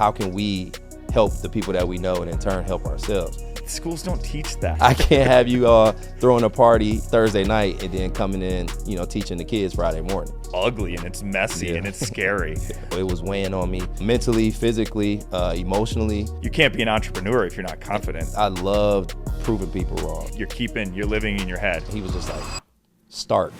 how can we help the people that we know and in turn help ourselves? Schools don't teach that. I can't have you throwing a party Thursday night and then coming in, teaching the kids Friday morning. Ugly, and it's messy, and it's scary. It was weighing on me mentally, physically, emotionally. You can't be an entrepreneur if you're not confident. I loved proving people wrong. You're living in your head. He was just like, start.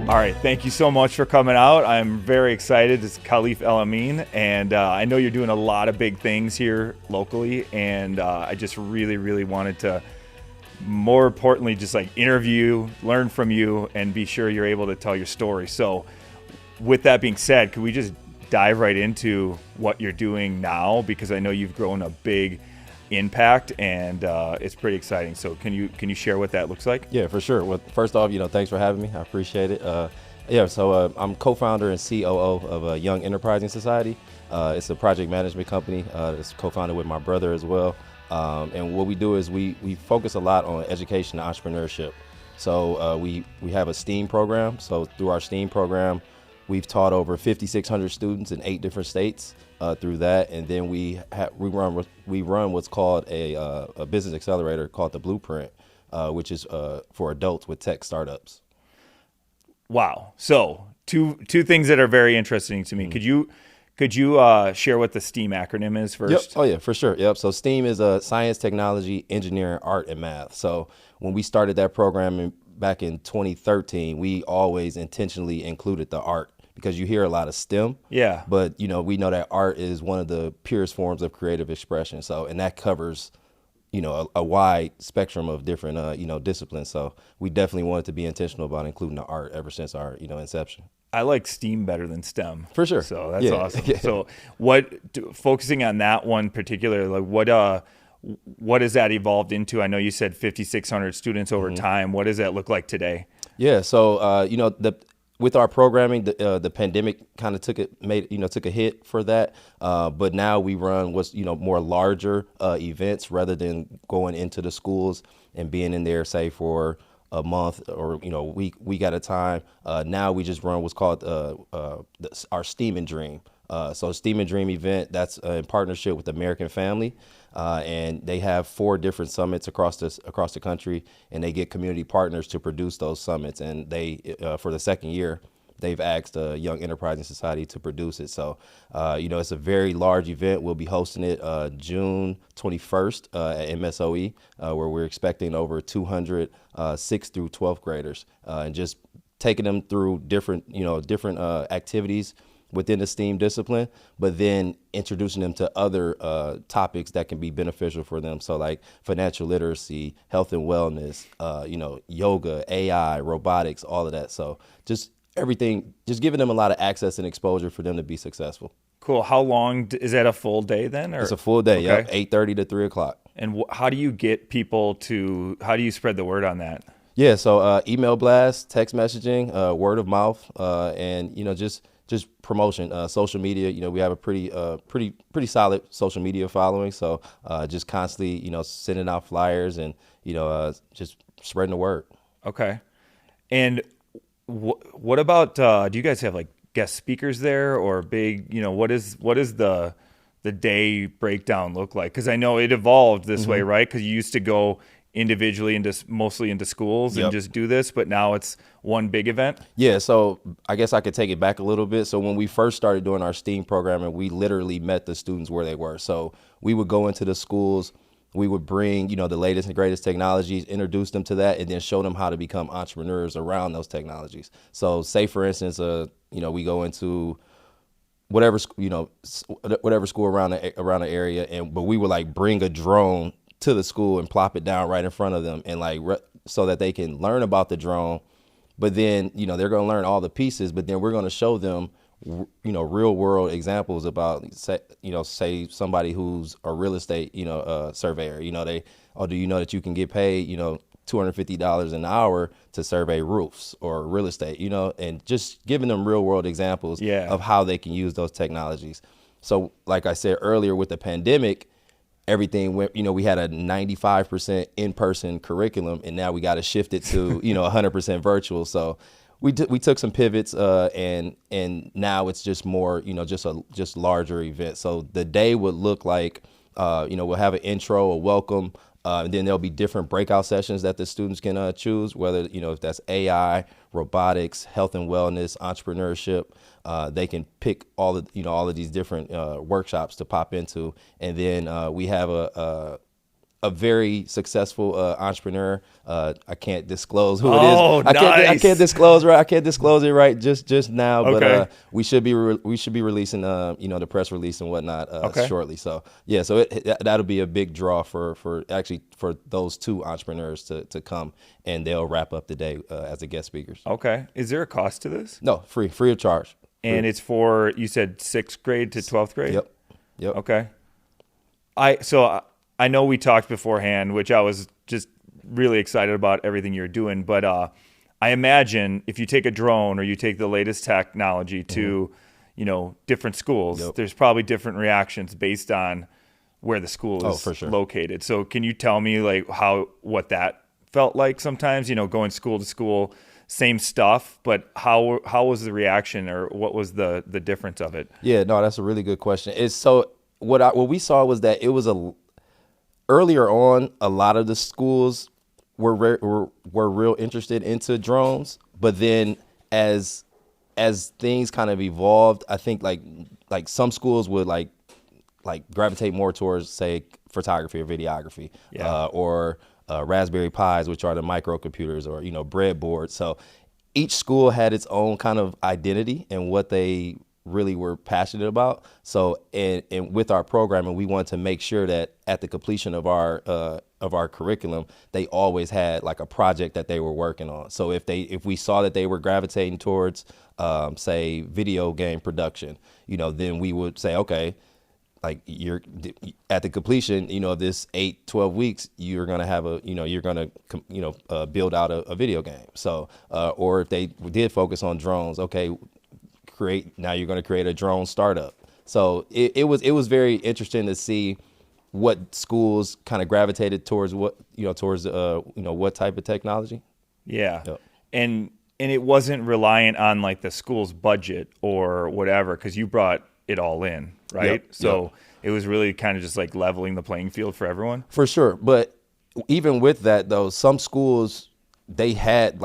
All right, thank you so much for coming out. I'm very excited. It's Khalif El-Amin, and I know you're doing a lot of big things here locally, and I just really, really wanted to, more importantly, just like interview, learn from you, and be sure you're able to tell your story. So with that being said, could we just dive right into what you're doing now? Because I know you've grown a big impact, and it's pretty exciting. So can you share what that looks like? Yeah, for sure. Well, first off, thanks for having me. I appreciate it. So I'm co-founder and COO of Young Enterprising Society. It's a project management company. It's co-founded with my brother as well. And what we do is we focus a lot on education and entrepreneurship. So we have a S.T.E.A.M program. So through our S.T.E.A.M program, we've taught over 5,600 students in 8 different states through that, and then we run what's called a business accelerator called the Blueprint, which is for adults with tech startups. Wow! So two things that are very interesting to me. Mm-hmm. Could you share what the S.T.E.A.M acronym is first? Yep. Oh yeah, for sure. Yep. So S.T.E.A.M is science, technology, engineering, art, and math. So when we started that program back in 2013, we always intentionally included the art, because you hear a lot of STEM. Yeah. But we know that art is one of the purest forms of creative expression. So, and that covers, a wide spectrum of different, disciplines. So we definitely wanted to be intentional about including the art ever since our, inception. I like STEAM better than STEM. For sure. So that's awesome. So focusing on that one particular, like what has that evolved into? I know you said 5,600 students over time. What does that look like today? Yeah. So, with our programming, the pandemic kind of took a hit for that. But now we run what's, more larger events rather than going into the schools and being in there, say, for a month or, week at a time. Now we just run what's called our S.T.E.A.M and Dream. So S.T.E.A.M and Dream event, that's in partnership with American Family. And they have 4 different summits across the country, and they get community partners to produce those summits. And they, for the second year, they've asked Young Enterprising Society to produce it. So, it's a very large event. We'll be hosting it June 21st at MSOE, where we're expecting over 200 6th through 12th graders, and just taking them through different activities within the S.T.E.A.M discipline, but then introducing them to other topics that can be beneficial for them. So like financial literacy, health and wellness, yoga, AI, robotics, all of that. So just everything, just giving them a lot of access and exposure for them to be successful. Cool. How long is that? A full day then? Or? It's a full day. Okay. Yep. 8:30 to 3 o'clock. And how do you get people how do you spread the word on that? Yeah. So email blast, text messaging, word of mouth, and just promotion, social media. We have a pretty solid social media following. So just constantly, sending out flyers and, just spreading the word. Okay. And what about, do you guys have like guest speakers there or big, what is the day breakdown look like? Cause I know it evolved this way, right? Cause you used to go individually mostly into schools and just do this, but now it's one big event? Yeah, so I guess I could take it back a little bit. So when we first started doing our S.T.E.A.M programming, we literally met the students where they were. So we would go into the schools, we would bring, the latest and greatest technologies, introduce them to that, and then show them how to become entrepreneurs around those technologies. So say, for instance, we go into whatever school around the area, but we would like bring a drone to the school and plop it down right in front of them, and so that they can learn about the drone. But then, they're going to learn all the pieces, but then we're going to show them, real world examples about, say somebody who's a real estate, surveyor, do you know that you can get paid, $250 an hour to survey roofs or real estate, and just giving them real world examples of how they can use those technologies. So like I said earlier, with the pandemic, everything went, we had a 95% in-person curriculum, and now we got to shift it to, 100% virtual. So we took some pivots, and now it's just more, just larger events. So the day would look like, we'll have an intro, a welcome, and then there'll be different breakout sessions that the students can choose, whether, if that's AI, robotics, health and wellness, entrepreneurship. They can pick all of these different workshops to pop into, and then we have a very successful entrepreneur. I can't disclose who it is. Oh, I nice. can't disclose it right just now. Okay. But we should be releasing the press release and whatnot shortly. So yeah, so that'll be a big draw for those two entrepreneurs to come, and they'll wrap up the day as the guest speakers. Okay. Is there a cost to this? No, free of charge. And it's for, you said 6th grade to 12th grade? Yep. Okay. I know we talked beforehand, which I was just really excited about everything you're doing. But I imagine if you take a drone or you take the latest technology to, different schools, there's probably different reactions based on where the school is for sure. located. So can you tell me what that felt like sometimes, going school to school, same stuff, but how was the reaction, or what was the difference of it? Yeah, no, that's a really good question. What we saw was that it was earlier on, a lot of the schools were real interested into drones, but then as things kind of evolved, I think like some schools would like gravitate more towards, say, photography or videography, or Raspberry Pis, which are the microcomputers, or breadboards. So each school had its own kind of identity and what they really were passionate about. So and with our programming, we wanted to make sure that at the completion of our curriculum, they always had like a project that they were working on. So if we saw that they were gravitating towards say video game production, then we would say, okay, like you're at the completion, of this 12 weeks, you're going to have build out a video game. So or if they did focus on drones, okay, now you're going to create a drone startup. So it was very interesting to see what schools kind of gravitated towards what type of technology. Yeah. Yep. And it wasn't reliant on like the school's budget or whatever, because you brought it all in, right? Yep. So it was really kind of just like leveling the playing field for everyone. For sure. But even with that though, some schools, they had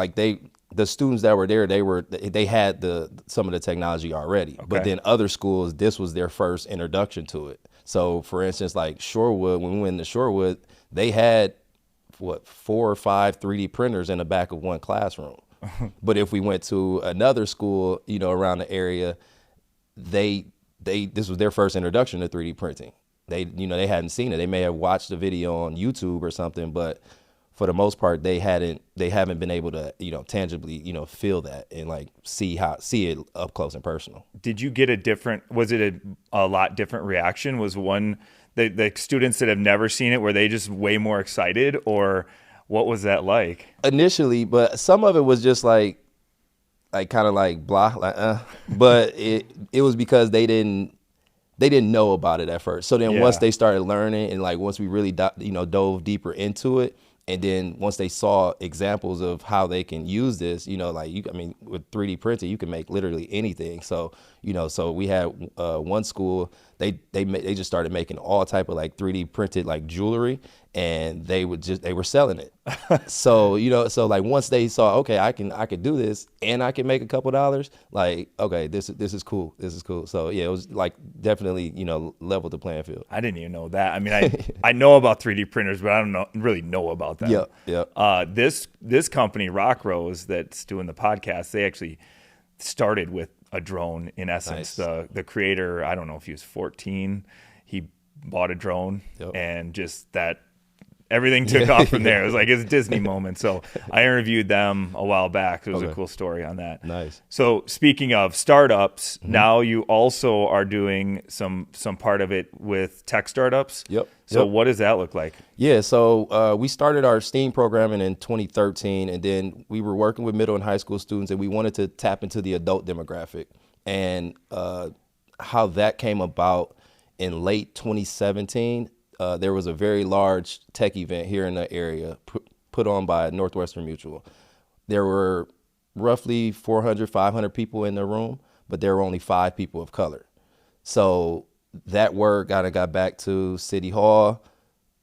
the students that were there, they had some of the technology already. Okay. But then other schools, this was their first introduction to it. So for instance, like Shorewood, when we went to Shorewood, they had 4 or 5 3D printers in the back of one classroom. But if we went to another school, around the area, this was their first introduction to 3D printing. They hadn't seen it. They may have watched a video on YouTube or something, but for the most part, they haven't been able to, tangibly, feel that and like see it up close and personal. Did you get was it a lot different reaction? Was one, the students that have never seen it, were they just way more excited, or what was that like? Initially, but some of it was just like kind of like blah, but it was because they didn't know about it at first. So then once they started learning, and like once we really dove deeper into it, and then once they saw examples of how they can use this, with 3D printing, you can make literally anything. So, so we had one school, they just started making all type of like 3D printed like jewelry, and they were selling it. So, so like once they saw, okay, I could do this and I can make a couple dollars, like, okay, this is cool. This is cool. So yeah, it was like definitely, leveled the playing field. I didn't even know that. I mean, I know about 3D printers, but I don't really know about them. Yeah. This company, Rock Rose, that's doing the podcast, they actually started with a drone in essence. Nice. The creator, I don't know if he was 14, he bought a drone, and just that everything took off from there. It was like it's a Disney moment. So I interviewed them a while back. It was a cool story on that. Nice. So speaking of startups, now you also are doing some part of it with tech startups. Yep. So what does that look like? Yeah, so we started our S.T.E.A.M programming in 2013, and then we were working with middle and high school students, and we wanted to tap into the adult demographic. And how that came about in late 2017, there was a very large tech event here in the area put on by Northwestern Mutual. There were roughly 400, 500 people in the room, but there were only 5 people of color. So that word kind of got back to City Hall.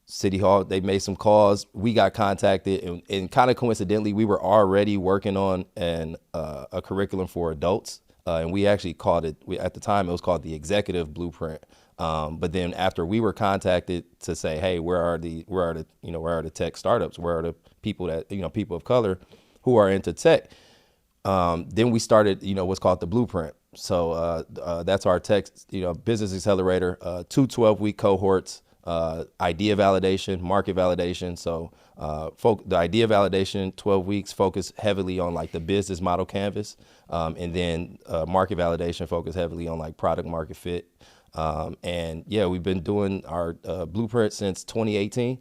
City Hall, they made some calls. We got contacted, and kind of coincidentally, we were already working on a curriculum for adults, and we actually called it. At the time, it was called the Executive Blueprint. But then after we were contacted to say, hey, where are the tech startups? Where are the people that people of color who are into tech? Then we started what's called the Blueprint. So that's our tech business accelerator. 2 12-week cohorts. Idea validation, market validation. So the idea validation, 12 weeks, focus heavily on like the business model canvas. And then market validation focus heavily on like product market fit. And yeah, we've been doing our blueprint since 2018,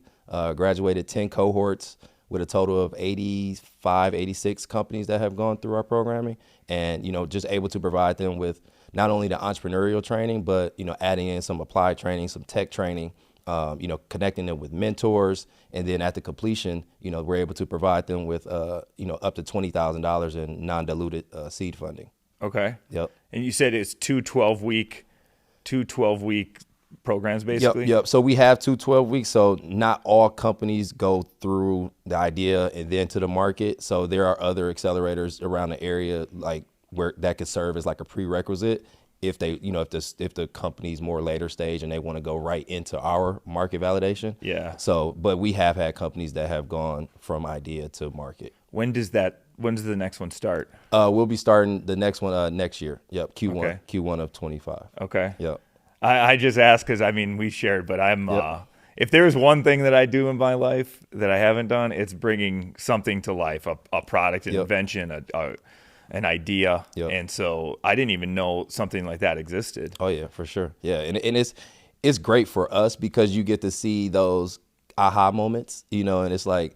graduated 10 cohorts with a total of 85, 86 companies that have gone through our programming, and, just able to provide them with not only the entrepreneurial training, but, adding in some applied training, some tech training, connecting them with mentors. And then at the completion, we're able to provide them with, up to $20,000 in non-diluted seed funding. Okay. Yep. And you said it's two 12-week programs, basically? Yep. So we have 2 12-weeks. So not all companies go through the idea and then to the market. So there are other accelerators around the area, like where that could serve as like a prerequisite if they, if the company's more later stage and they want to go right into our market validation. Yeah. So, but we have had companies that have gone from idea to market. When does the next one start? We'll be starting the next one next year. Yep. Q1, Okay. Q1 of 25. Okay. Yep. I just asked because, we shared, but I'm, if there's one thing that I do in my life that I haven't done, it's bringing something to life, a product, an invention, an idea. Yep. And so I didn't even know something like that existed. Oh yeah, for sure. Yeah. And it's great for us because you get to see those aha moments, and it's like,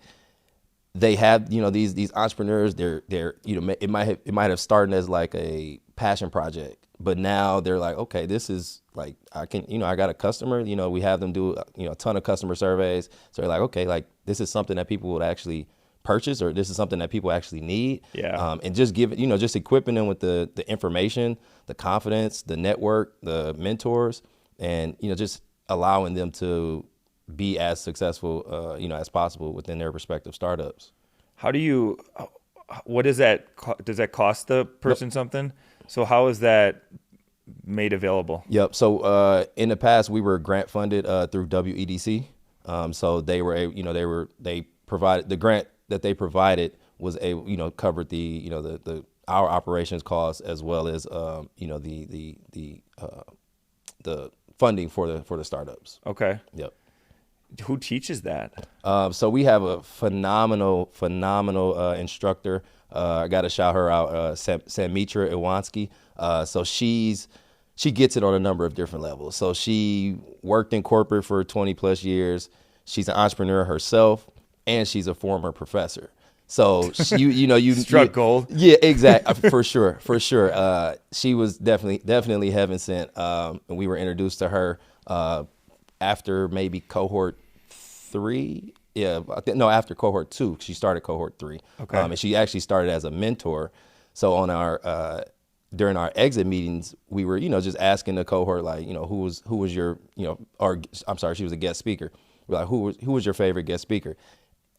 they have, these entrepreneurs, they're it might have started as like a passion project, but now they're like, okay, this is like, I got a customer, we have them do, a ton of customer surveys. So they're like, okay, like this is something that people would actually purchase, or this is something that people actually need. Yeah. And just give it, just equipping them with the information, the confidence, the network, the mentors, and, just allowing them to be as successful, as possible within their respective startups. What does that cost the person something? So how is that made available? Yep. So in the past, we were grant funded through WEDC. So they provided the grant that they provided was covered the our operations costs as well as the funding for the startups. Okay. Yep. Who teaches that? So we have a phenomenal instructor. I got to shout her out, Samitra Iwansky. So she gets it on a number of different levels. So she worked in corporate for 20 plus years. She's an entrepreneur herself, and she's a former professor. So you struck gold. Yeah, exactly. For sure. She was definitely heaven sent. And we were introduced to her after maybe cohort 3. Yeah, after cohort 2. She started cohort 3. Okay. And she actually started as a mentor. So on our during our exit meetings, we were just asking the cohort, like, who was your or I'm sorry, she was a guest speaker. We're like, who was your favorite guest speaker?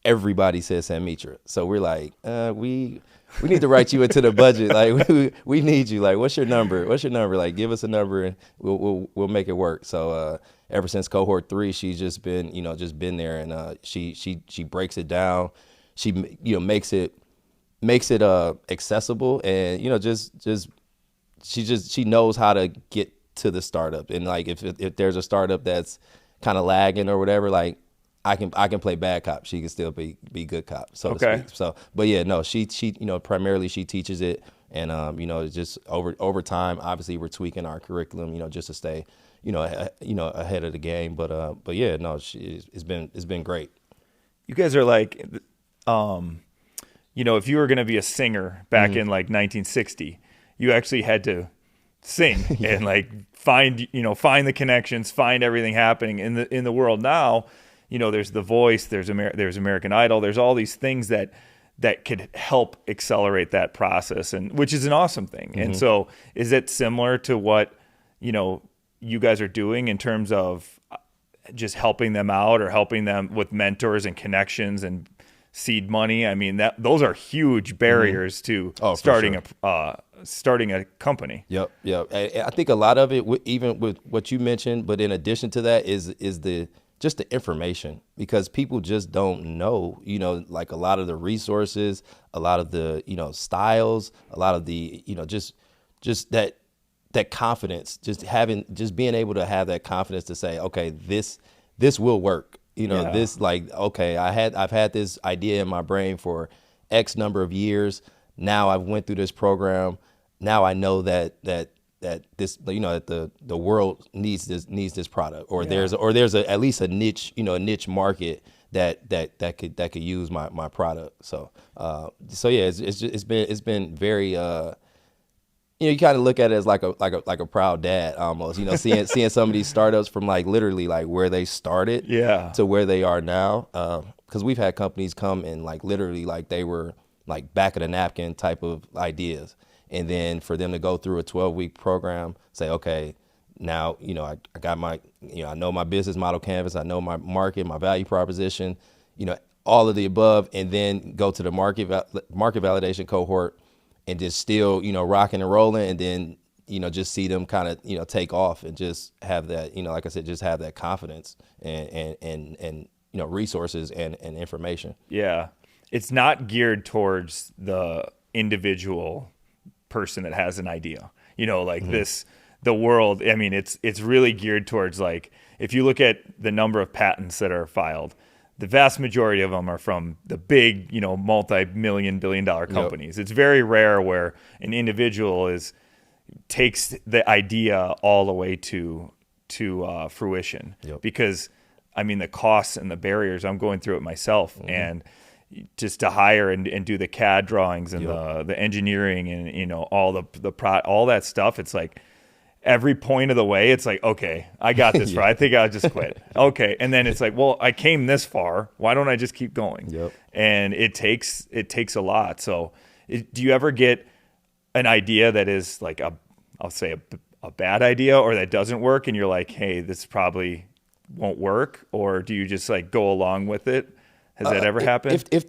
Everybody said Samitra. So we're like, we need to write you into the budget. Like we need you. Like, what's your number? Like, give us a number and we'll make it work. So ever since cohort 3, she's just been there, and she breaks it down. She makes it accessible, and she knows how to get to the startup. And like if there's a startup that's kind of lagging or whatever, like I can play bad cop. She can still be good cop, so to speak. So, but yeah, no, she primarily she teaches it, and just over time, obviously we're tweaking our curriculum, just to stay, ahead of the game. But yeah, no, it's been great. You guys are like, if you were going to be a singer back in like 1960, you actually had to sing and like find the connections, find everything happening in the world now. There's The Voice, there's American Idol, there's all these things that that could help accelerate that process, and which is an awesome thing. And so is it similar to what, you guys are doing in terms of just helping them out or helping them with mentors and connections and seed money? I mean, those are huge barriers to starting starting a company. Yep. I think a lot of it, even with what you mentioned, but in addition to that, is just the information, because people just don't know, like a lot of the resources, a lot of the, styles, a lot of the, just that confidence, just being able to have that confidence to say, okay, this will work. This, like, okay, I've had this idea in my brain for X number of years. Now I've went through this program. Now I know that this, that the world needs this product, or there's at least a niche, a niche market that could use my product. So yeah, it's been very, you kind of look at it as like a proud dad almost, seeing some of these startups from like literally like where they started to where they are now. Because we've had companies come and like literally like they were like back of the napkin type of ideas. And then for them to go through a 12-week program, say, okay, now, I got my, I know my business model canvas, I know my market, my value proposition, all of the above, and then go to the market validation cohort and just still, rocking and rolling, and then, just see them kind of, take off and just have that, like I said, just have that confidence and resources and information. Yeah. It's not geared towards the individual person that has an idea, the world. I mean, it's really geared towards, like, if you look at the number of patents that are filed, the vast majority of them are from the big, multi-million billion-dollar companies. Yep. It's very rare where an individual takes the idea all the way to fruition. Yep. Because, I mean, the costs and the barriers, I'm going through it myself, and just to hire and do the CAD drawings and the engineering and all all that stuff. It's like every point of the way, it's like, okay, I got this far. I think I'll just quit. Okay, and then it's like, well, I came this far. Why don't I just keep going? Yep. And it takes a lot. So, do you ever get an idea that is like I'll say a bad idea, or that doesn't work, and you're like, hey, this probably won't work, or do you just like go along with it? Has that ever happened? If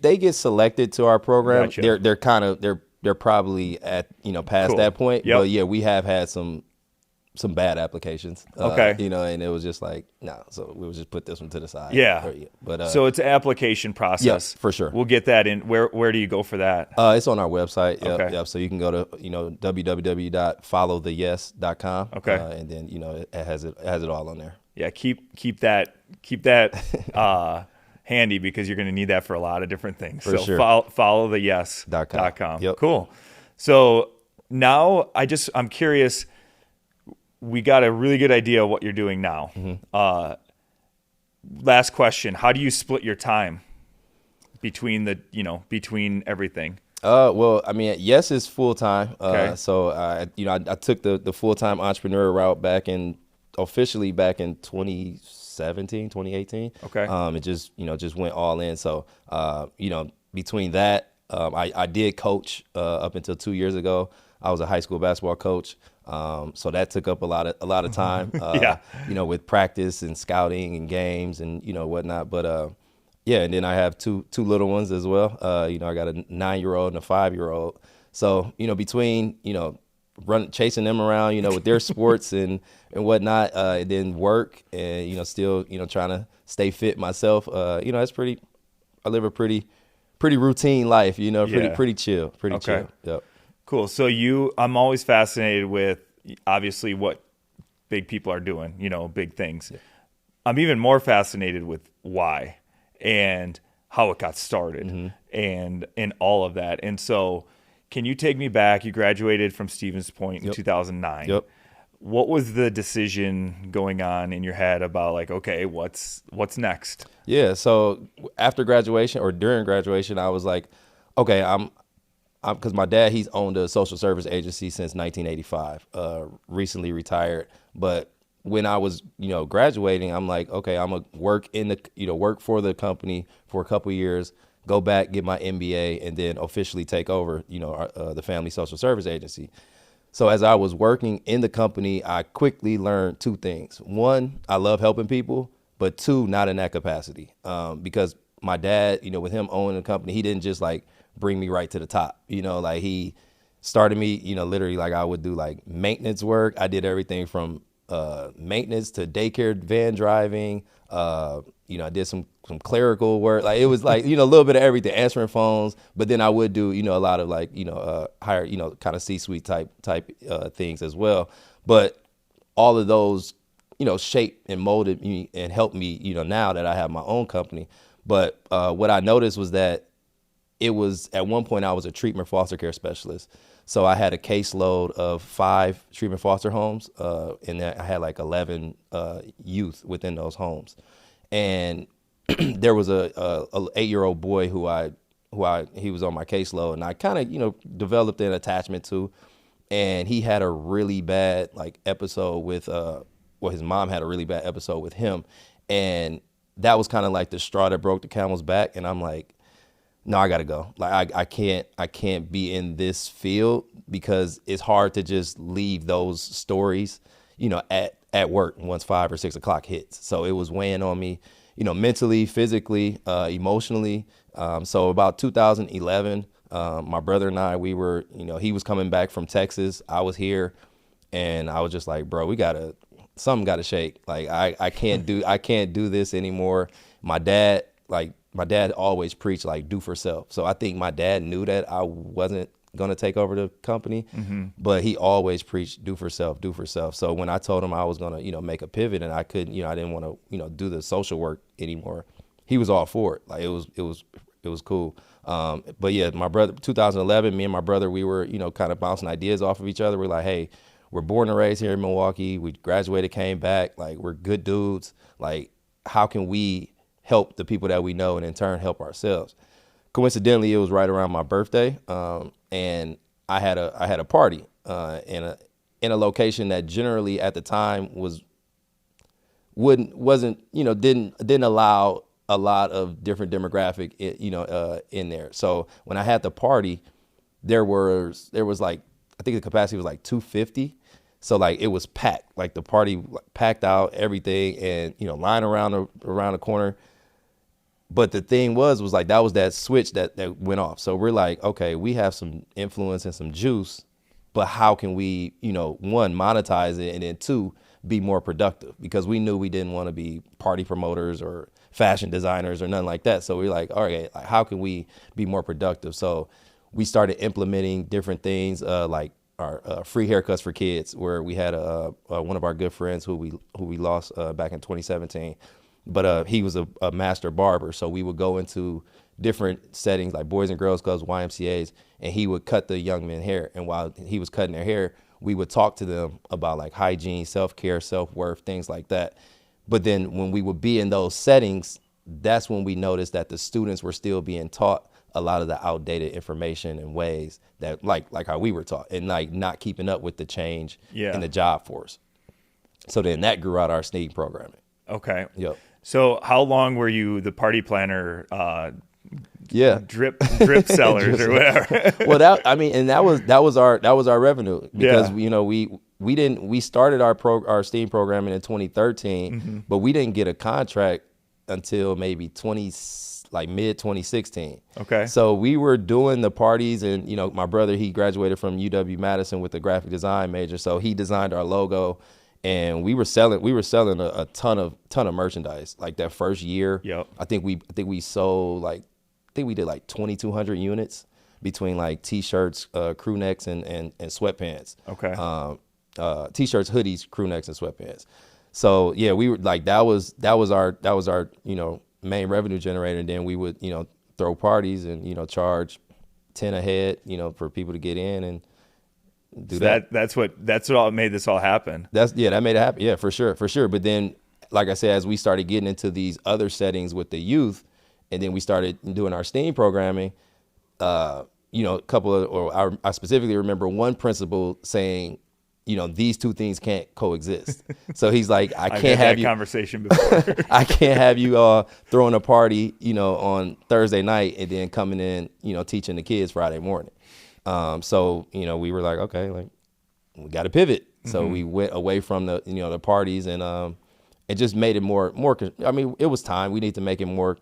they get selected to our program, Gotcha. they're probably at past that point. Yep. But yeah, we have had some bad applications. Okay. And it was just like no, so we would just put this one to the side. Yeah. But so it's an application process. Yes, for sure. We'll get that in. Where do you go for that? It's on our website. Yep, Okay. Yep. So you can go to www.followtheyes.com. Okay. And then it has it all on there. Yeah. Keep that handy, because you're going to need that for a lot of different things. For so sure. followtheyes.com. Yep. Cool. So now I'm curious. We got a really good idea of what you're doing now. Mm-hmm. Last question: how do you split your time between between everything? Well, I mean, yes, it's full time. Okay. So I took the full time entrepreneur route officially back in 2018. Okay. It just went all in. So between that, I did coach up until 2 years ago. I was a high school basketball coach. So that took up a lot of time. With practice and scouting and games and whatnot. But and then I have two little ones as well. I got a 9-year-old and a 5-year-old. So between chasing them around, with their sports and whatnot, and then work and still trying to stay fit myself. It's pretty. I live a pretty routine life. Pretty chill. Pretty chill. Yep. Cool. So I'm always fascinated with obviously what big people are doing. Big things. Yeah. I'm even more fascinated with why and how it got started and all of that. And so, can you take me back? You graduated from Stevens Point in 2009. Yep. What was the decision going on in your head about like, okay, what's next? Yeah. So after graduation or during graduation, I was like, okay, I'm because my dad, he's owned a social service agency since 1985, recently retired. But when I was, graduating, I'm like, okay, I'm gonna work work for the company for a couple of years, go back, get my MBA, and then officially take over, the Family Social Service Agency. So as I was working in the company, I quickly learned two things. One, I love helping people, but two, not in that capacity. Because my dad, with him owning the company, he didn't just like bring me right to the top. Like he started me, literally like I would do like maintenance work. I did everything from maintenance to daycare van driving. I did some clerical work. Like it was like, a little bit of everything, answering phones. But then I would do, a lot of like, higher, kind of C-suite type things as well. But all of those, shaped and molded me and helped me, now that I have my own company. But what I noticed was that it was at one point I was a treatment foster care specialist. So I had a caseload of 5 treatment foster homes, and I had like 11 youth within those homes. And there was a 8-year-old boy who he was on my caseload, and I kind of developed an attachment to. And he had a really bad like episode with his mom had a really bad episode with him, and that was kind of like the straw that broke the camel's back. And I'm like, no, I gotta go. Like I can't be in this field, because it's hard to just leave those stories, at work once 5 or 6 o'clock hits. So it was weighing on me, mentally, physically, emotionally. So about 2011, my brother and I, we were, he was coming back from Texas. I was here, and I was just like, bro, something gotta shake. Like I can't do this anymore. My dad always preached like do for self. So I think my dad knew that I wasn't going to take over the company, but he always preached do for self, do for self. So when I told him I was going to, make a pivot, and I couldn't, I didn't want to, do the social work anymore, he was all for it. Like it was cool. But yeah, my brother, 2011, me and my brother, we were, kind of bouncing ideas off of each other. We're like, hey, we're born and raised here in Milwaukee. We graduated, came back. Like, we're good dudes. Like, how can we help the people that we know and in turn help ourselves? Coincidentally, it was right around my birthday, and I had a party in a location that generally at the time didn't allow a lot of different demographic in there. So when I had the party, there was like, I think the capacity was like 250. So like it was packed, like the party packed out, everything, and line around the corner. But the thing was like that was that switch that went off. So we're like, okay, we have some influence and some juice, but how can we, one, monetize it, and then two, be more productive? Because we knew we didn't want to be party promoters or fashion designers or nothing like that. So we're like, all right, like, how can we be more productive? So we started implementing different things, like our free haircuts for kids, where we had one of our good friends who we lost back in 2017. But he was a master barber, so we would go into different settings like Boys and Girls Clubs, YMCA's, and he would cut the young men hair. And while he was cutting their hair, we would talk to them about like hygiene, self-care, self-worth, things like that. But then when we would be in those settings, that's when we noticed that the students were still being taught a lot of the outdated information and ways that like how we were taught, and like not keeping up with the change in the job force. So then that grew out our S.T.E.A.M programming. Okay. Yep. So how long were you the party planner? Drip sellers or whatever. Well, that was our revenue, because we started our S.T.E.A.M programming in 2013, but we didn't get a contract until maybe mid 2016. Okay. So we were doing the parties, and my brother, he graduated from UW-Madison with a graphic design major, so he designed our logo. And we were selling a ton of merchandise. Like that first year, yep. I think we sold we did like 2,200 units between like t-shirts, crew necks, and sweatpants. Okay. T-shirts, hoodies, crew necks, and sweatpants. So yeah, we were like that was our main revenue generator. And then we would throw parties and charge 10 a head for people to get in and do that. That's what made this all happen. That made it happen. Yeah, for sure. But then, like I said, as we started getting into these other settings with the youth, and then we started doing our S.T.E.A.M programming, a couple of, I specifically remember one principal saying, these two things can't coexist. So he's like, I I've can't had have that you conversation before. I can't have you throwing a party, on Thursday night and then coming in, teaching the kids Friday morning. So, we were like, okay, like we got to pivot. So we went away from the parties and it just made it more. I mean, it was time. We need to make it more,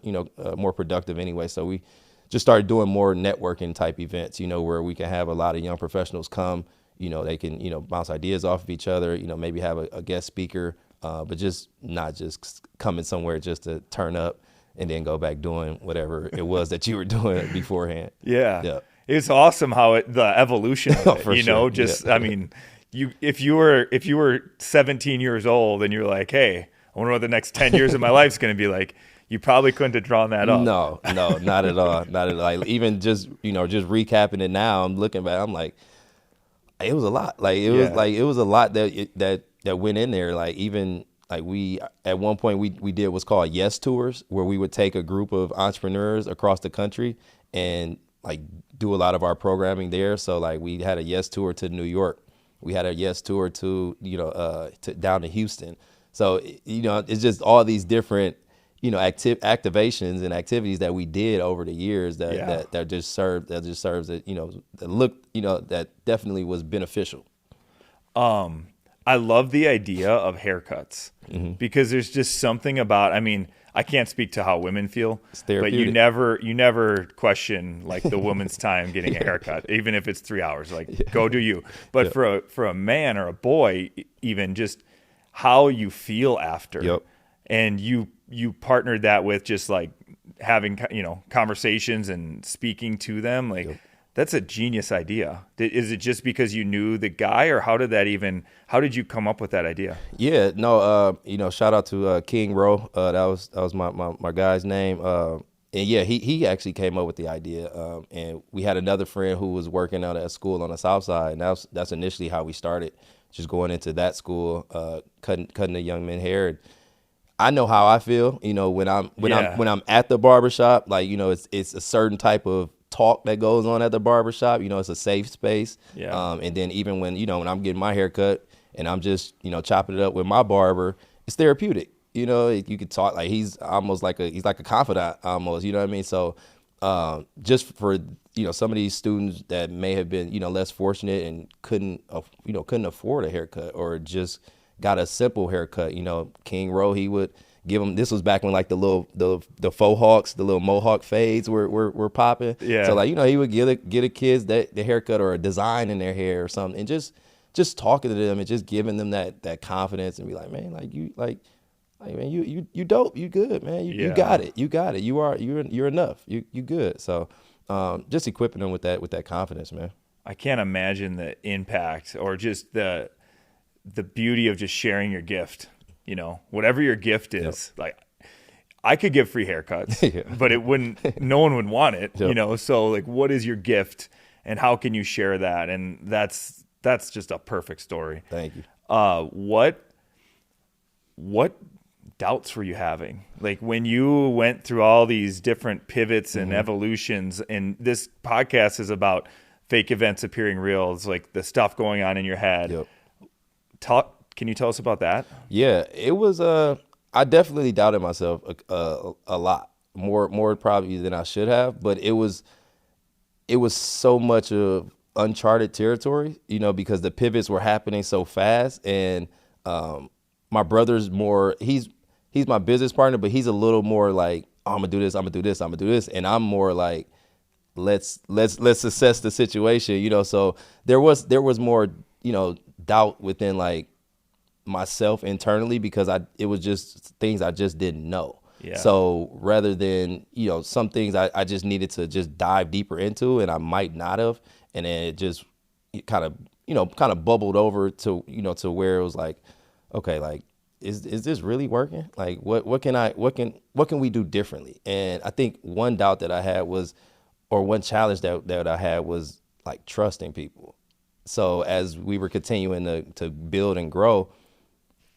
more productive anyway. So we just started doing more networking type events, where we can have a lot of young professionals come. They can, bounce ideas off of each other. Maybe have a guest speaker, but just not just coming somewhere just to turn up and then go back doing whatever it was that you were doing beforehand. Yeah. It's awesome how the evolution of it, For sure. I mean, if you were 17 years old and you're like, hey, I wonder what the next 10 years of my life is going to be like, you probably couldn't have drawn that up. No, not at all. Not at all. Like, even just recapping it now, I'm looking back, I'm like, it was a lot. Like it was a lot that went in there. Like, even like we at one point we did what's called Yes Tours, where we would take a group of entrepreneurs across the country and like do a lot of our programming there. So like we had a Yes Tour to New York. We had a Yes Tour to down to Houston. So it's just all these different activations and activities that we did over the years that just serves that definitely was beneficial. I love the idea of haircuts because there's just something about, I mean, I can't speak to how women feel, but you never question like the woman's time getting a haircut, even if it's 3 hours, like go do you. But for a man or a boy, even just how you feel after, and you partnered that with just like having, conversations and speaking to them. Like that's a genius idea. Is it just because you knew the guy, or how did you come up with that idea? Yeah, no, shout out to King Rowe. That was my guy's name. And yeah, he actually came up with the idea. And we had another friend who was working out at a school on the South Side, and that's initially how we started, just going into that school, cutting the young men hair. And I know how I feel, when I'm at the barbershop, like, it's a certain type of talk that goes on at the barbershop. It's a safe space. And then even when I'm getting my hair cut and I'm just, chopping it up with my barber, it's therapeutic. You could talk, like he's almost like he's like a confidant almost, you know what I mean? So just for, some of these students that may have been, less fortunate and couldn't afford a haircut, or just got a simple haircut, King Rowe, he would give them. This was back when like the faux hawks, the little mohawk fades were popping. Yeah. So like, he would get a kids the haircut or a design in their hair or something, and just talking to them and just giving them that confidence and be like, man, like you man, you dope, you good, man, you got it, you're enough, you good. So just equipping them with that confidence, man. I can't imagine the impact or just the beauty of just sharing your gift, whatever your gift is. Like, I could give free haircuts, but no one would want it, so like, what is your gift and how can you share that? And that's just a perfect story. Thank you. What doubts were you having? Like, when you went through all these different pivots and evolutions, and this podcast is about fake events appearing real. It's like the stuff going on in your head. Can you tell us about that? Yeah, it was. I definitely doubted myself a lot more probably than I should have. But it was so much of uncharted territory, because the pivots were happening so fast. And my brother's more. He's my business partner, but he's a little more like, oh, I'm gonna do this, I'm gonna do this, I'm gonna do this, and I'm more like, let's assess the situation, So there was more, doubt within like myself internally, because it was just things I just didn't know. Yeah. So rather than, some things I just needed to just dive deeper into, and I might not have, and then it just kind of bubbled over to, to where it was like, okay, like, is this really working? Like, what can we do differently? And I think one doubt that I had was, or one challenge that I had was like trusting people. So as we were continuing to build and grow,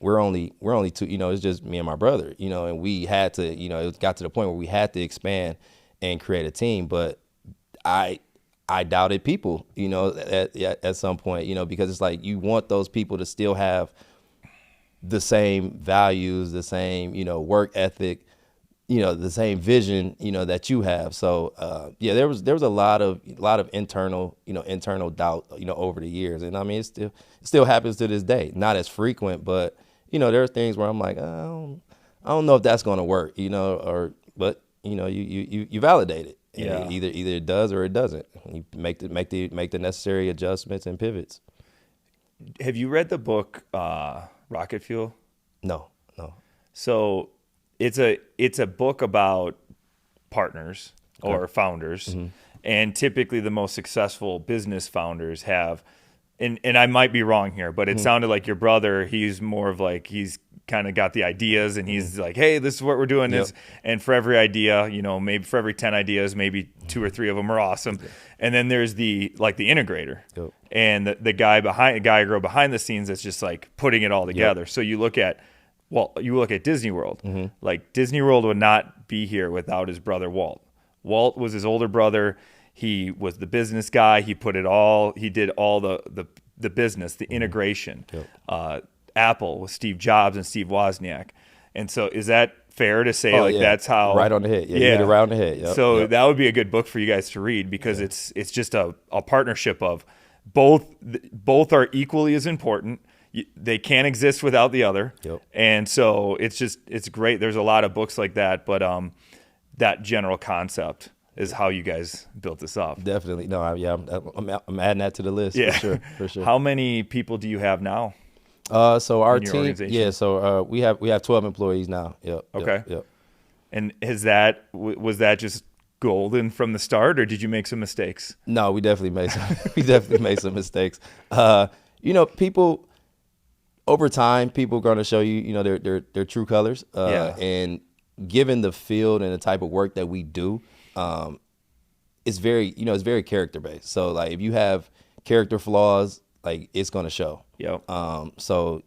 we're only two, it's just me and my brother, and we had to, it got to the point where we had to expand and create a team. But I I doubted people, at some point, because it's like you want those people to still have the same values, the same, work ethic, the same vision, that you have. So there was a lot of internal doubt, over the years. And I mean, it still happens to this day, not as frequent, but there are things where I'm like, I don't know if that's going to work, but you validate it. Yeah. Either it does or it doesn't. You make the necessary adjustments and pivots. Have you read the book Rocket Fuel? No. So it's a book about partners or founders, and typically the most successful business founders have. And I might be wrong here, but it sounded like your brother, he's more of like, he's kind of got the ideas and he's like, hey, this is what we're doing. This. And for every idea, maybe for every 10 ideas, maybe 2 or 3 of them are awesome. And then there's the integrator and the guy or girl behind the scenes that's just like putting it all together. So you look at Disney World. Like Disney World would not be here without his brother Walt. Walt was his older brother. He was the business guy. He did all the business, the integration. Apple with Steve Jobs and Steve Wozniak. And so is that fair to say that's how? Right on the head. Yeah, you hit it right on the head. Yep. So that would be a good book for you guys to read because it's just a partnership of both are equally as important. They can't exist without the other. And so it's great. There's a lot of books like that, but that general concept is how you guys built this up. Definitely. No, I'm adding that to the list for sure. How many people do you have now? So our team, so we have 12 employees now. Okay. Yep. And was that just golden from the start, or did you make some mistakes? No, we definitely made some mistakes. People over time, people are going to show you, their true colors. And given the field and the type of work that we do, it's very character based. So like if you have character flaws, like it's going to show. So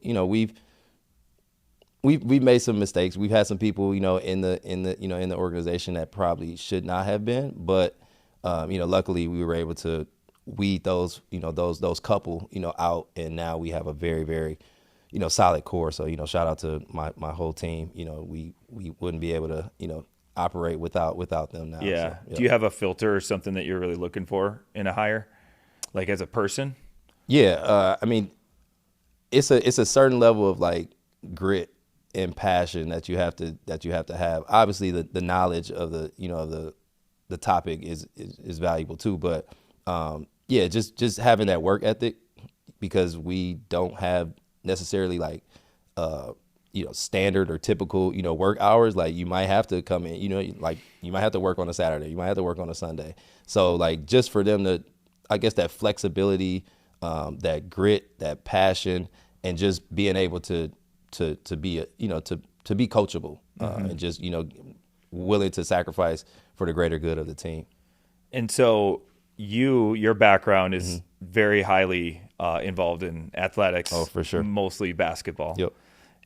we've made some mistakes. We've had some people, in the organization that probably should not have been, but luckily we were able to weed those couple, out, and now we have a very, very, solid core. So, shout out to my whole team. We wouldn't be able to, operate without them now. Yeah. So, do you have a filter or something that you're really looking for in a hire, like as a person? Yeah. I mean, it's a certain level of like grit and passion that you have to have. Obviously the knowledge of the topic is valuable too, but just having that work ethic, because we don't have necessarily like standard or typical work hours. Like you might have to come in, like you might have to work on a Saturday, you might have to work on a Sunday. So like just for them to, I guess, that flexibility, that grit, that passion, and just being able to be to be coachable, and just willing to sacrifice for the greater good of the team. And so your background is very highly involved in athletics. Oh, for sure. Mostly basketball. Yep.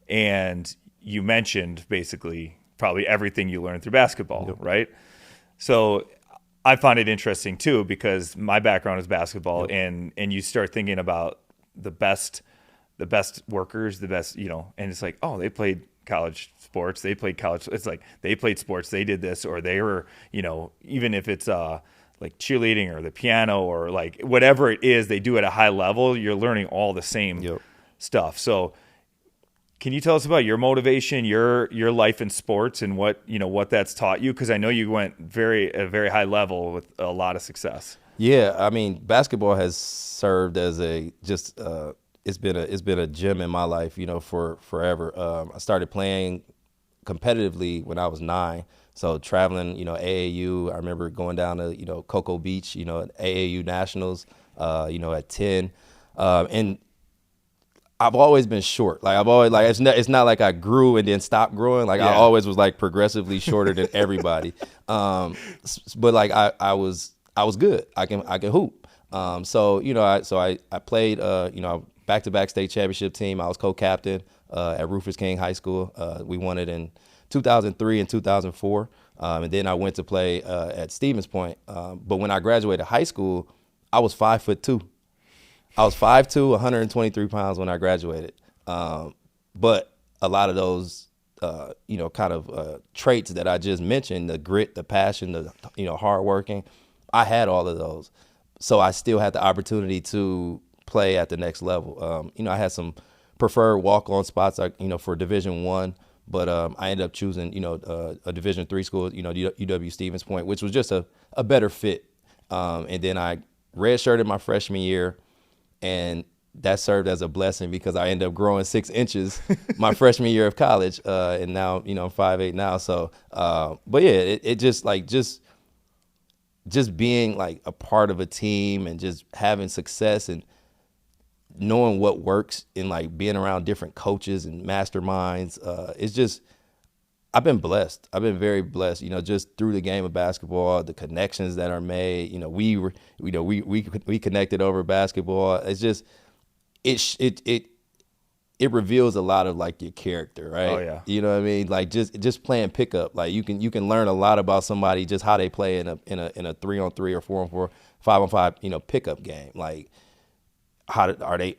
And you mentioned basically probably everything you learned through basketball, right? So I find it interesting too, because my background is basketball, and you start thinking about the best workers, the best, and it's like, oh, they played college sports, it's like they played sports, they did this, or they were, even if it's like cheerleading or the piano or like whatever it is they do at a high level, you're learning all the same stuff. So can you tell us about your motivation, your life in sports, and what that's taught you? Because I know you went at a very high level with a lot of success. Yeah, I mean, basketball has served as it's been a gem in my life, for forever. I started playing competitively when I was 9. So traveling, AAU. I remember going down to Cocoa Beach, AAU nationals, at 10, and I've always been short. Like I've always it's not like I grew and then stopped growing. Like I always was like progressively shorter than everybody. But like I was good. I can hoop. So I played back-to-back state championship team. I was co-captain at Rufus King High School. We won it in 2003 and 2004. And then I went to play at Stevens Point. But when I graduated high school, I was 5'2". I was 5'2", 123 pounds when I graduated. But a lot of those, kind of traits that I just mentioned, the grit, the passion, the, hard working, I had all of those. So I still had the opportunity to play at the next level. I had some preferred walk-on spots, for Division I, but I ended up choosing, a Division III school, UW Stevens Point, which was just a better fit. And then I redshirted my freshman year, and that served as a blessing because I ended up growing 6 inches my freshman year of college, and now I'm 5'8" now. So, but yeah, it just being like a part of a team and just having success and knowing what works and like being around different coaches and masterminds, it's just, I've been blessed. I've been very blessed, just through the game of basketball, the connections that are made. We connected over basketball. It's just, it reveals a lot of like your character, right? Oh yeah. You know what I mean? Like just playing pickup, like you can learn a lot about somebody just how they play in a 3-on-3 or 4-on-4, 5-on-5, pickup game. Like are they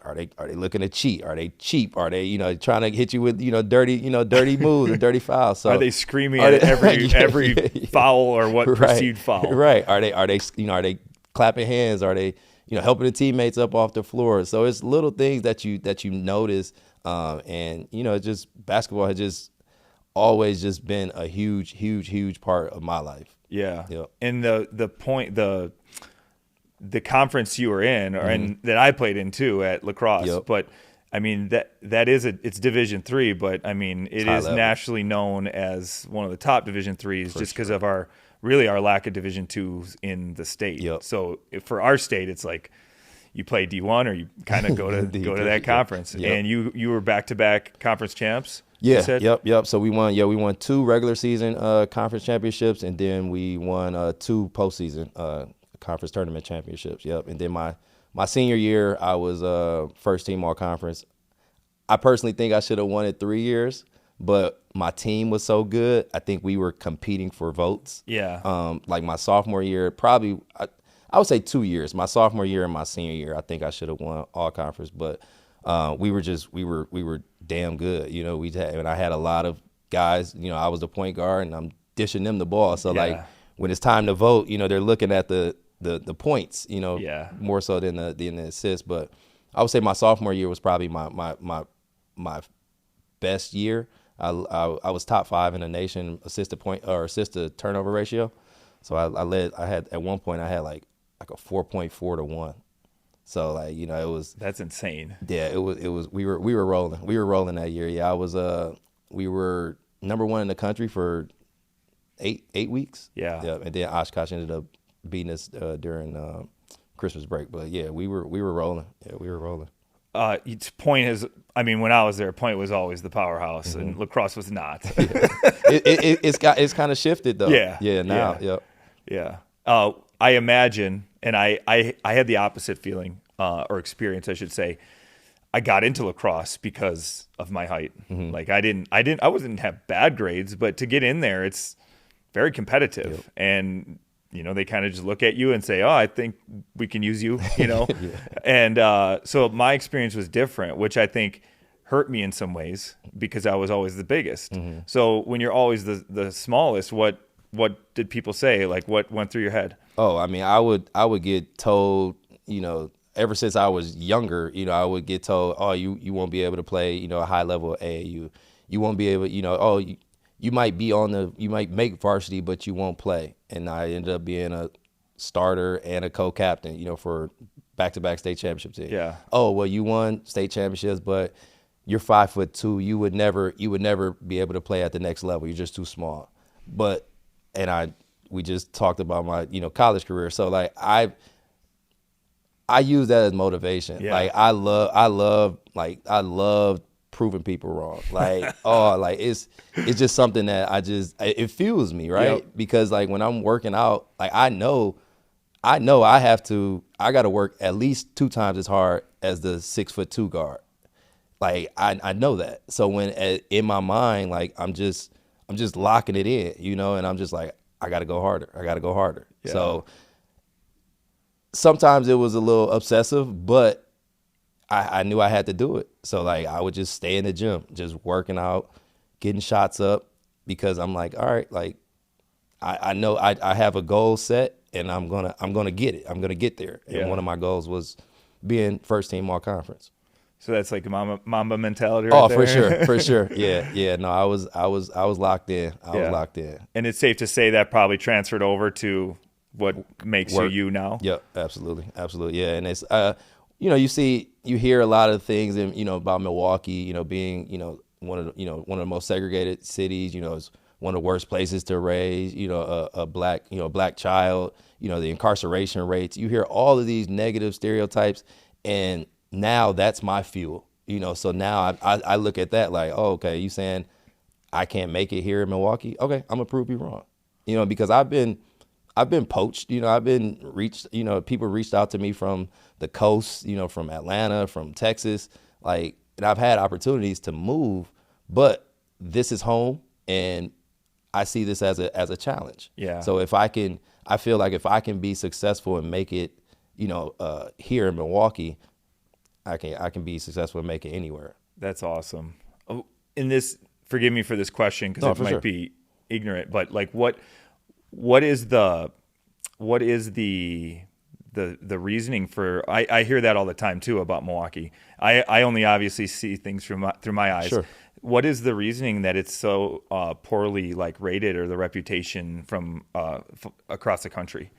looking to cheat? Are they cheap? Are they trying to hit you with dirty moves or dirty fouls? So are they screaming at every foul or what perceived foul? Right. Are they clapping hands? Are they helping the teammates up off the floor? So it's little things that you notice, and just basketball has just always just been a huge part of my life. Yeah. Yep. And the conference you were in, and that I played in too at lacrosse, Yep. but I mean it's Division III, but I mean it is nationally known as one of the top Division IIIs just because of our lack of Division IIs in the state. Yep. So for our state, it's like you play D1 or you kind of go to that conference. Yep. And you were back-to-back conference champs. Yeah. Yep. So we won 2 regular season conference championships, and then we won 2 postseason conference tournament championships. Yep. And then my senior year, I was first team all conference. I personally think I should have won it 3 years, but my team was so good. I think we were competing for votes. Yeah. Like my sophomore year, probably I would say 2 years. My sophomore year and my senior year, I think I should have won all conference, but we were damn good. And I had a lot of guys. I was the point guard, and I'm dishing them the ball. So like when it's time to vote, they're looking at the points, more so than the assists. But I would say my sophomore year was probably my best year. I was top 5 in the nation assist to turnover ratio. So I had at one point I had like a 4.4 to 1. So like it was, that's insane. Yeah, it was we were rolling. We were rolling that year. Yeah, we were number 1 in the country for 8 weeks. Yeah. Yeah, and then Oshkosh ended up beating us during Christmas break. But yeah, we were rolling. Yeah, we were rolling. Point is, I mean, when I was there, Point was always the powerhouse, and lacrosse was not. Yeah. It's kind of shifted though. Yeah. Yeah. Now. Yep. Yeah. I imagine, and I had the opposite feeling or experience, I should say. I got into lacrosse because of my height. Mm-hmm. Like I wasn't have bad grades, but to get in there, it's very competitive. Yep. And they kind of just look at you and say, "Oh, I think we can use you," Yeah. And so my experience was different, which I think hurt me in some ways because I was always the biggest. Mm-hmm. So when you're always the smallest, what did people say? Like, what went through your head? Oh, I mean, I would get told, ever since I was younger, I would get told, "Oh, you won't be able to play, a high level AAU. You won't be able, you might you might make varsity, but you won't play." And I ended up being a starter and a co-captain, for back-to-back state championships. Yeah. Oh, well, you won state championships, but you're 5'2". You would never be able to play at the next level. You're just too small. We just talked about my, college career. So like I use that as motivation. Yeah. Like I love proving people wrong. Like, it's just something that it fuels me, right? Yep. Because like when I'm working out, like I know I got to work at least 2 times as hard as the 6'2" guard. Like I know that. So when in my mind, like I'm I'm just locking it in, and I'm just like, I got to go harder. I got to go harder. Yeah. So sometimes it was a little obsessive, but I knew I had to do it. So like I would just stay in the gym, just working out, getting shots up, because I'm like, all right, like I know I have a goal set, and I'm gonna get it. I'm gonna get there. And one of my goals was being first team all conference. So that's like Mamba mentality right there. For sure, for sure. Yeah. No, I was locked in. I was locked in. And it's safe to say that probably transferred over to what makes you now. Yep, absolutely. Yeah, and it's you hear a lot of things about Milwaukee, being one of the most segregated cities. It's one of the worst places to raise a black child. The incarceration rates. You hear all of these negative stereotypes, and now that's my fuel. So now I look at that like, oh, okay, you saying I can't make it here in Milwaukee? Okay, I'm gonna prove you wrong. Because I've been poached. I've been reached. People reached out to me from the coast. From Atlanta, from Texas. Like, and I've had opportunities to move, but this is home, and I see this as a challenge. Yeah. So I feel like if I can be successful and make it, here in Milwaukee, I can be successful and make it anywhere. That's awesome. Oh, forgive me for this question because it might be ignorant, but like what is the reasoning for? I hear that all the time too about Milwaukee. I only obviously see things through my eyes. Sure. What is the reasoning that it's so poorly like rated, or the reputation from across the country?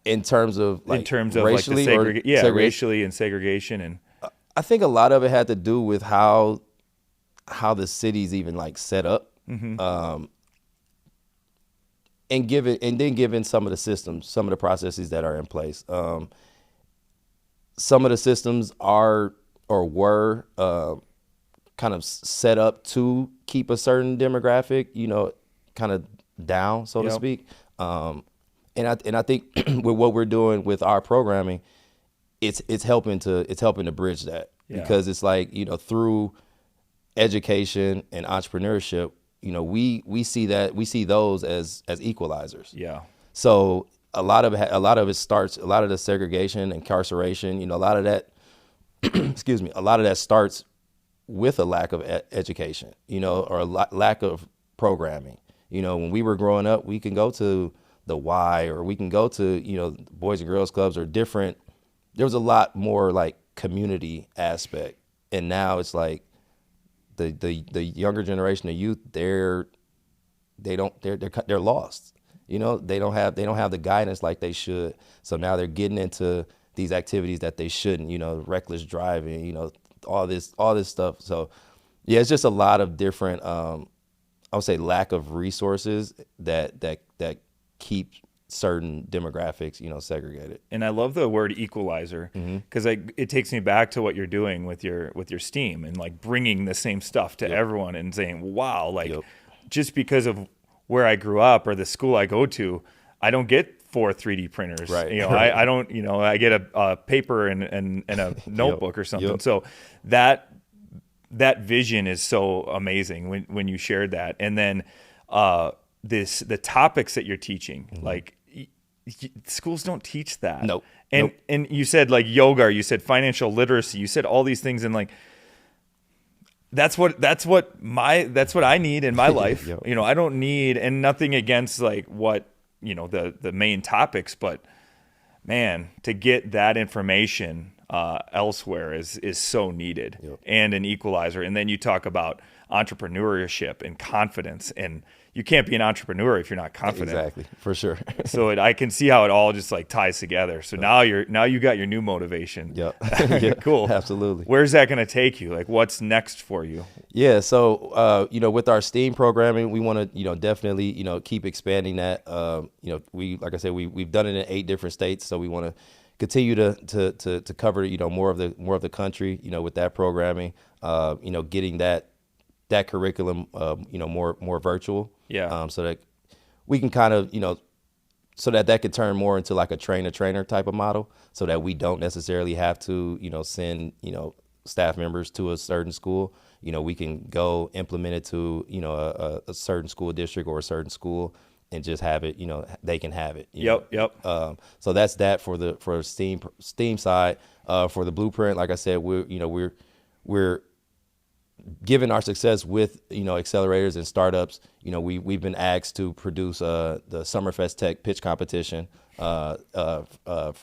In terms of racially, like racially and segregation, and I think a lot of it had to do with how the city's even like set up, and then given some of the systems, some of the processes that are in place. Some of the systems are or were kind of set up to keep a certain demographic, kind of down, so to speak. And I think with what we're doing with our programming, it's helping to bridge that, because it's like, through education and entrepreneurship, we see those as equalizers. Yeah. So a lot of it starts, a lot of the segregation, incarceration, a lot of that, excuse me, a lot of that starts with a lack of education, or a lack of programming. When we were growing up, we can go to the Y, or we can go to, Boys and Girls Clubs, or different. There was a lot more like community aspect. And now it's like the younger generation of youth, they're lost. They don't have the guidance like they should. So now they're getting into these activities that they shouldn't, reckless driving, all this stuff. So yeah, it's just a lot of different, I would say, lack of resources that keep certain demographics, segregated. And I love the word equalizer, because it takes me back to what you're doing with your S.T.E.A.M, and like bringing the same stuff to everyone and saying, wow, like just because of where I grew up or the school I go to, I don't get 4 3D printers. Right. I don't, I get a paper and a notebook or something. So that vision is so amazing when you shared that. And then the topics that you're teaching, like schools don't teach that. Nope. And you said like yoga, you said financial literacy, you said all these things, and like that's what I need in my life. I don't need, and nothing against like what the main topics, but man, to get that information elsewhere is so needed, and an equalizer. And then you talk about entrepreneurship and confidence, and you can't be an entrepreneur if you're not confident. Exactly, for sure. So I can see how it all just like ties together. So now you got your new motivation. Yeah. Cool. Absolutely. Where's that going to take you? Like, what's next for you? Yeah. So, with our S.T.E.A.M programming, we want to, definitely, keep expanding that. Like I said, we've done it in 8 different states. So we want to continue to cover, more of the country, with that programming, getting that curriculum, more virtual. Yeah. So that we can kind of, so that could turn more into like a trainer type of model, so that we don't necessarily have to, send, staff members to a certain school, we can go implement it to, a certain school district or a certain school and just have it, they can have it. Yep. So that's that for STEAM side. For the blueprint, like I said, we're given our success with, accelerators and startups, we've been asked to produce the Summerfest Tech pitch competition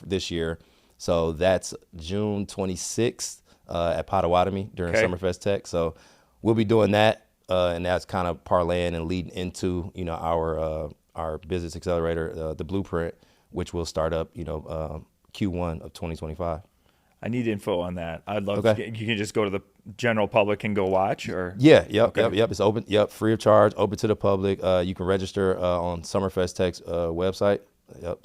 this year. So that's June 26th at Potawatomi during Summerfest Tech. So we'll be doing that, and that's kind of parlaying and leading into, our business accelerator, the blueprint, which will start up, Q1 of 2025. I need info on that. I'd love to you can just go to the general public and go watch, or yep. It's open, free of charge, open to the public. You can register on Summerfest Tech's website. Yep.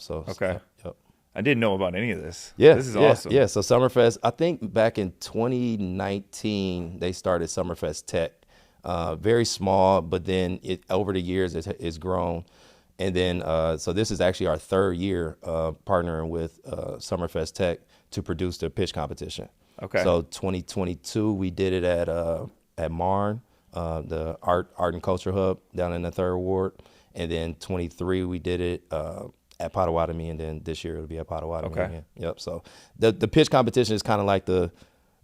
I didn't know about any of this. Yeah, this is awesome. Yeah, so Summerfest, I think back in 2019 they started Summerfest Tech, very small, but then over the years it's grown. And then, so this is actually our third year partnering with Summerfest Tech to produce the pitch competition. Okay. So 2022 we did it at Marne, the Art and Culture Hub down in the 3rd Ward, and then 23 we did it at Potawatomi, and then this year it'll be at Potawatomi again. Yep. So the pitch competition is kind of like the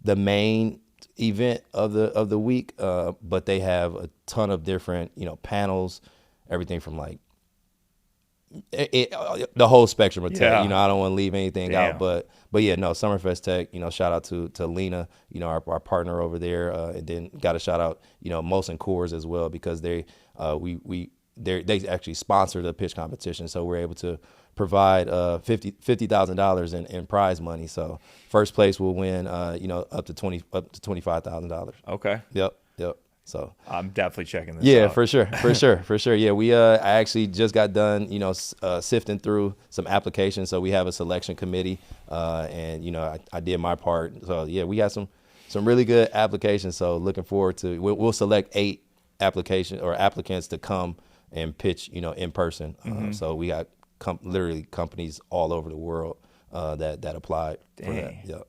main event of the week, but they have a ton of different panels, everything from like the whole spectrum of tech. I don't want to leave anything out, but yeah, no, Summerfest Tech, shout out to Lena, our partner over there, and then got a shout out, Molson Coors as well, because they actually sponsor the pitch competition, so we're able to provide $50,000 in prize money. So first place will win, up to $25,000. Okay. Yep. So I'm definitely checking this out. Yeah, for sure. Yeah, I actually just got done, sifting through some applications. So we have a selection committee, and I did my part. So yeah, we got some really good applications. So looking forward to we'll select 8 applicants to come and pitch, in person. So we got literally companies all over the world that applied for that. Yep.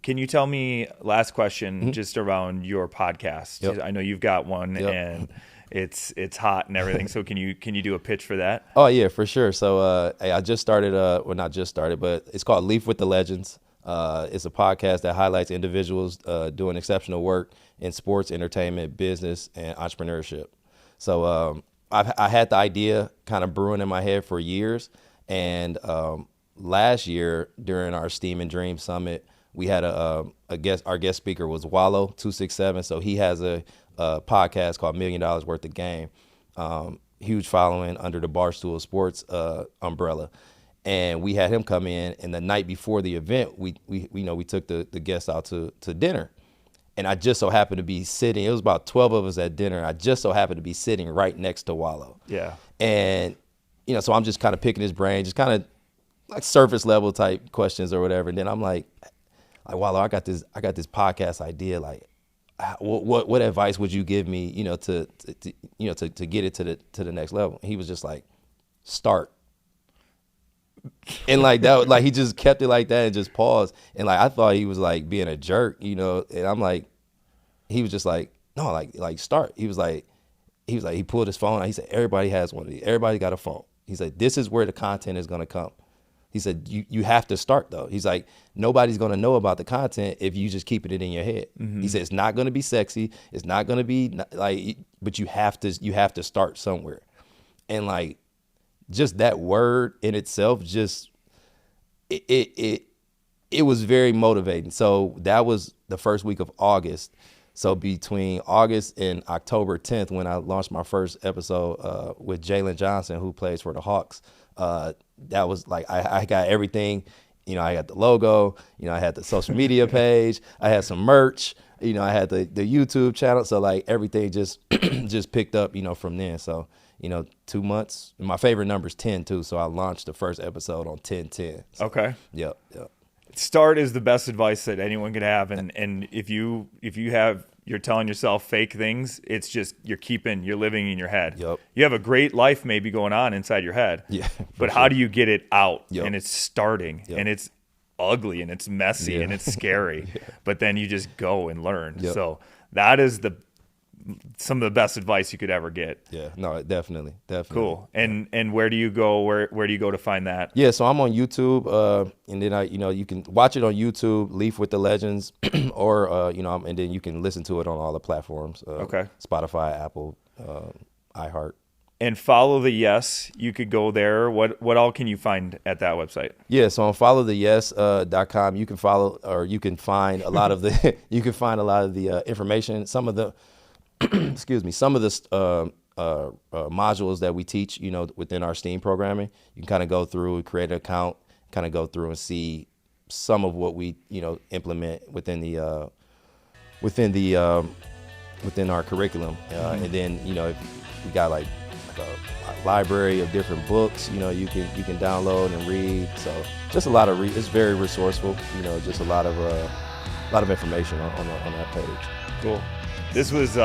Can you tell me, last question, just around your podcast? Yep. I know you've got one, and it's hot and everything. So can you do a pitch for that? Oh yeah, for sure. So I just started, not just started, but it's called Leaf with the Legends. It's a podcast that highlights individuals doing exceptional work in sports, entertainment, business, and entrepreneurship. So I had the idea kind of brewing in my head for years, and last year during our STEAM and Dream Summit, we had a guest. Our guest speaker was Wallow 267. So he has a podcast called $1 Million Worth of Game. Huge following under the Barstool Sports umbrella. And we had him come in, and the night before the event, we took the guests out to dinner. And I just so happened to be sitting, it was about 12 of us at dinner. I just so happened to be sitting right next to Wallow. Yeah. And, so I'm just kind of picking his brain, just kind of like surface level type questions or whatever. And then I'm like, Wallow, I got this podcast idea. Like, what advice would you give me, to get it to the next level? And he was just like, start. And like that, like he just kept it like that and just paused. And like I thought he was like being a jerk, And I'm like, he was just like, no, like start. He pulled his phone out. He said, everybody has one of these. Everybody got a phone. He said, this is where the content is gonna come. He said, you have to start though. He's like, nobody's gonna know about the content if you just keeping it in your head. Mm-hmm. He said, it's not gonna be sexy. It's not gonna be like, but you have to start somewhere. And like, just that word in itself, just it was very motivating. So that was the first week of August. So between August and October 10th, when I launched my first episode with Jalen Johnson, who plays for the Hawks, that was like I got everything. I got the logo. I had the social media page. I had some merch. I had the YouTube channel. So like everything just just picked up. From then. So 2 months. My favorite number is 10 too. So I launched the first episode on 10/10. So, okay. Yep. Start is the best advice that anyone could have, and if you're telling yourself fake things, it's just you're living in your head. Yep. You have a great life maybe going on inside your head. Yeah. But how do you get it out? Yep. And it's starting. Yep. And it's ugly and it's messy and it's scary, but then you just go and learn. Yep. So that is some of the best advice you could ever get. Yeah, no, definitely. Cool. And where do you go? Where do you go to find that? Yeah, so I'm on YouTube, and then you can watch it on YouTube, Leaf with the Legends, or and then you can listen to it on all the platforms. Okay. Spotify, Apple, iHeart. And follow the Yes. You could go there. What all can you find at that website? Yeah, so on followtheyes.com, you can follow, or you can find a lot of the information. Some of the some of the modules that we teach, within our S.T.E.A.M programming, you can kind of go through, create an account, kind of go through and see some of what we, implement within our curriculum. And then, if we got like a library of different books, you can download and read. So just a lot of it's very resourceful, just a lot of information on that page. Cool. This was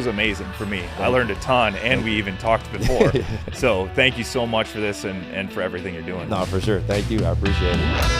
amazing for me. I learned a ton, and we even talked before. So thank you so much for this and for everything you're doing. No, for sure. Thank you. I appreciate it.